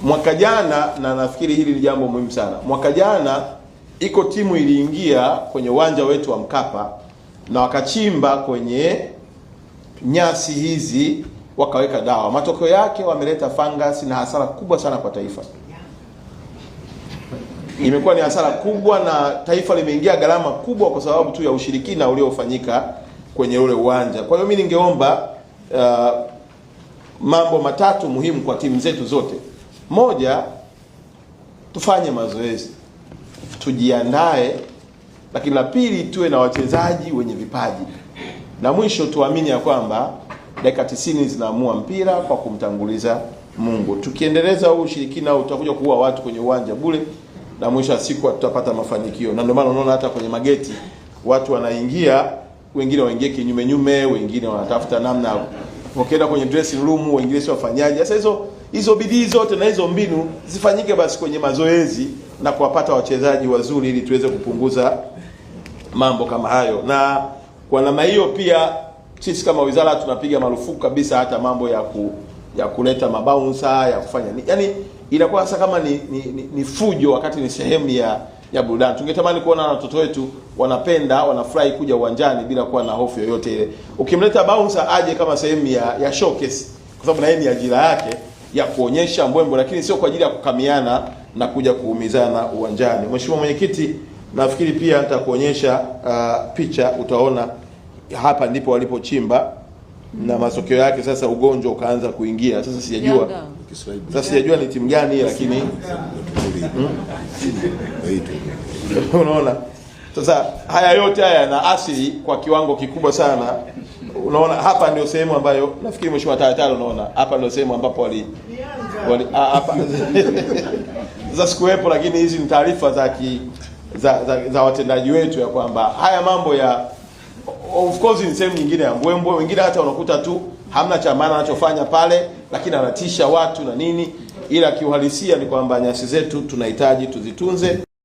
Mwaka jana, na nafikiri hili ni jambo muhimu sana, mwaka jana iko timu iliingia kwenye uwanja wetu wa Mkapa na wakachimba kwenye nyasi hizi wakaweka dawa. Matokeo yake wameleta fungus na hasara kubwa sana kwa taifa. Imekuwa ni hasara kubwa na taifa limeingia gharama kubwa kwa sababu tu ya ushirikina uliofanyika kwenye ule uwanja. Kwa hiyo mimi ningeomba mambo matatu muhimu kwa timu zetu zote. Moja, tufanye mazoezi, tujiandae, lakini la pili tuwe na wachezaji wenye vipaji. Na mwisho tuamini ya kwamba dakika 90 zinaamua mpira kwa kumtanguliza Mungu. Tukiendeleza huu ushirikina utakuja kuua watu kwenye uwanja bure na mwisho wa siku tutapata mafanikio. Na ndio maana unaona hata kwenye mageti watu wanaingia, wengine waingie kinyume nyume, wengine wanatafuta namna wakienda kwenye dressing room, wengine sio wafanyaji. Sasa hizo bidii zote na hizo mbinu zifanyike basi kwenye mazoezi na kuwapata wachezaji wazuri ili tuweze kupunguza mambo kama hayo. Na kwa namna hiyo pia sisi kama wizara tunapiga marufuku kabisa hata mambo ya kuleta mabouncer, ya kufanya yani inakuwa sasa kama ni fujo wakati ni sehemu ya burudani. Tungetamani kuona watoto wetu wanafurahi kuja uwanjani bila kuwa na hofu yoyote ile. Ukimleta bouncer aje kama sehemu ya showcase, kwa sababu na yeye ni ajira yake ya kuonyesha mbwembo, lakini sio kwa ajili ya kukamiana na kuja kuumizana uwanjani. Mheshimiwa Mwenyekiti, nafikiri pia nitakuonyesha picha, utaona hapa ndipo walipochimba na matokeo yake sasa ugonjwa ukaanza kuingia. Sasa sijajua ni timu gani, lakini unaona sasa haya yote haya na asili kwa kiwango kikubwa sana. Unaona hapa ndio sehemu ambayo nafikiri Mheshimiwa Tayataro, unaona hapa ndio sehemu ambapo hapa sasa sikuwepo, lakini hizi ni taarifa za watendaji wetu ya kwamba haya mambo ya of course ni sehemu nyingine ya mbwembwe. Wengine hata unakuta tu hamna cha maana anachofanya pale, lakini anatisha watu na nini, ila kiuhalisia ni kwamba nyasi zetu tunahitaji tuzitunze.